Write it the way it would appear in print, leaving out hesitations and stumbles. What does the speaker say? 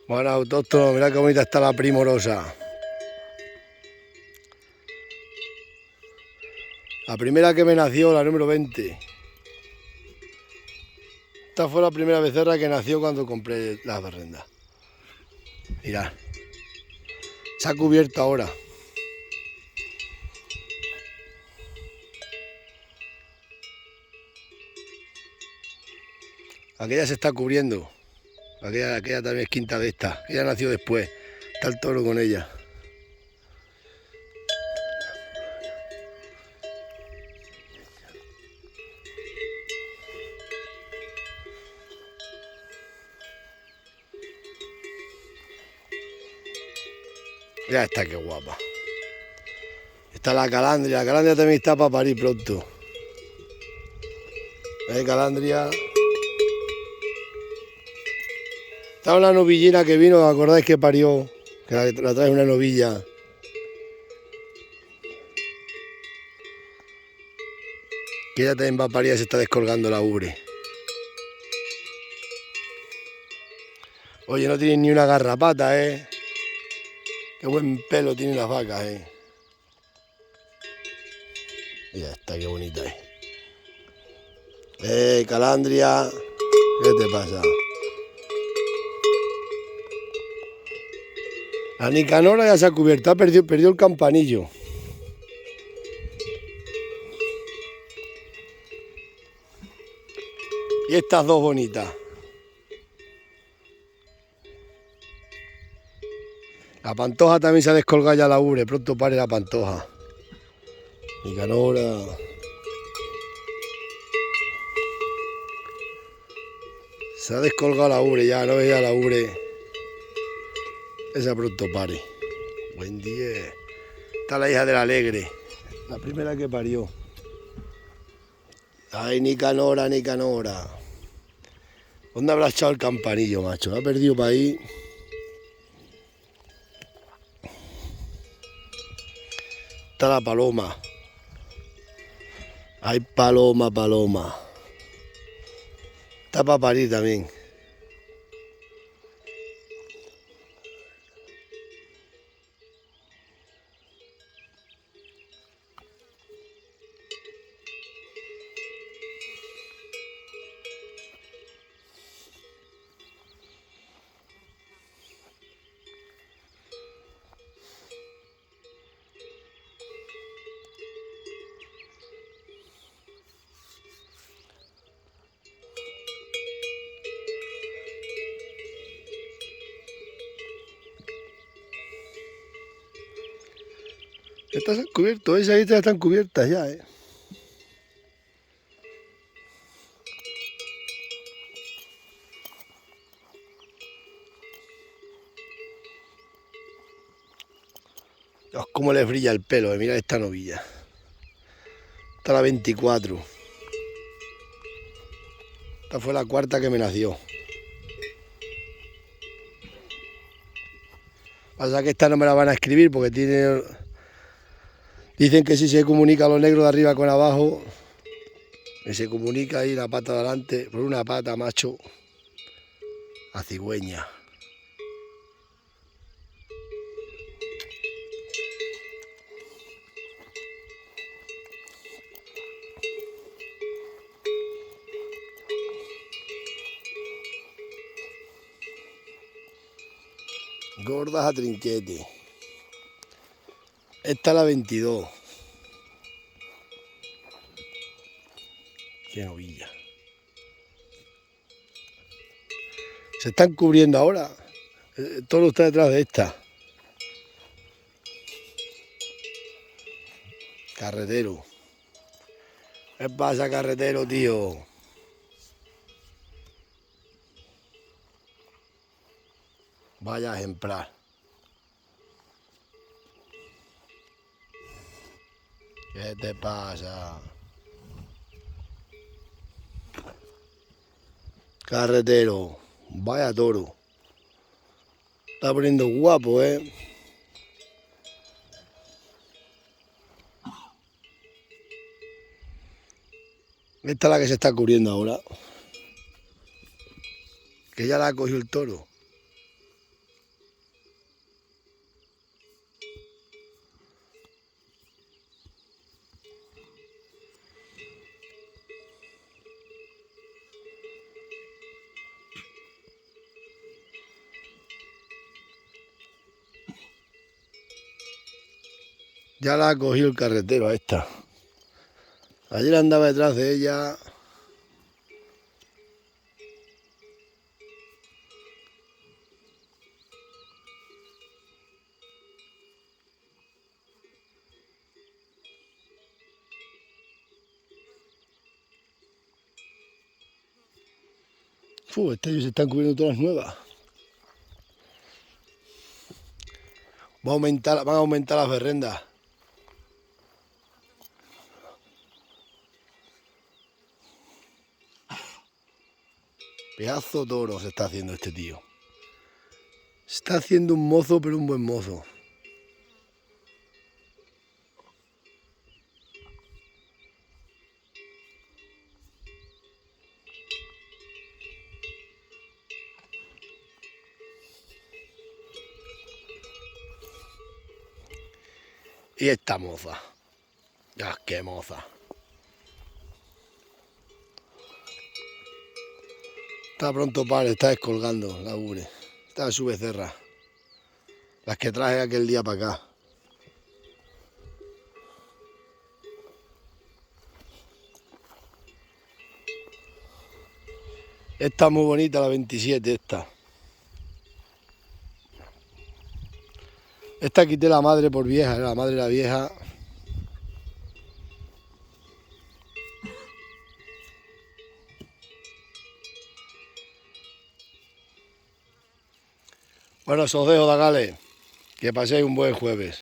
Bueno, autóctono, mirad qué bonita está la primorosa. La primera que me nació, la número 20. Esta fue la primera becerra que nació cuando compré la berrenda. Mirad. Se ha cubierto ahora. Aquella se está cubriendo. Aquella también es quinta de esta. Ella nació después. Está el toro con ella. Ya está, qué guapa. Está la calandria. La calandria también está para parir pronto. Calandria. Está una novillina que vino, ¿os acordáis que parió? Que la trae una novilla. Que ella también va a parir, se está descolgando la ubre. Oye, no tiene ni una garrapata, ¿eh? Qué buen pelo tienen las vacas, ¿eh? Ya está, qué bonita es. Calandria. ¿Qué te pasa? La Nicanora ya se ha cubierto, perdió el campanillo. Y estas dos bonitas. La pantoja también se ha descolgado ya la ubre, pronto pare la pantoja. Nicanora. Se ha descolgado la ubre ya, no veía la ubre. Esa pronto pare. Buen día. Está la hija del alegre, la primera que parió. Ay, Nicanora, Nicanora. ¿Dónde habrá echado el campanillo, macho? Lo ha perdido para ahí. Está la paloma. Ay, paloma, paloma. Está para parir también. Estas han cubierto, esas ahí están cubiertas ya, ¿eh? Dios, cómo les brilla el pelo, mirad esta novilla. Esta la 24. Esta fue la cuarta que me nació. Pasa que esta no me la van a escribir porque tiene... Dicen que si se comunica lo negro de arriba con abajo, que se comunica ahí la pata de adelante por una pata, macho, a cigüeña. Gordas a trinquete. Esta es la 22. Qué novilla. Se están cubriendo ahora. Todo está detrás de esta. Carretero. ¿Qué pasa, carretero, tío? Vaya ejemplar. ¿Qué te pasa? Carretero. Vaya toro. Está poniendo guapo, ¿eh? Esta es la que se está cubriendo ahora. Que ya la ha cogido el toro. Ya la ha cogido el carretero a esta. Ayer andaba detrás de ella. Ellos se están cubriendo todas nuevas. Van a aumentar las berrendas. Pedazo toro se está haciendo este tío. Se está haciendo un mozo, pero un buen mozo. Y esta moza. ¡Ah, qué moza! Está pronto para, está descolgando la ubre. Está en su becerra. Las que traje aquel día para acá. Esta es muy bonita, la 27, esta. Esta quité la madre por vieja, la madre era vieja. Bueno, os dejo, Dagales. Que paséis un buen jueves.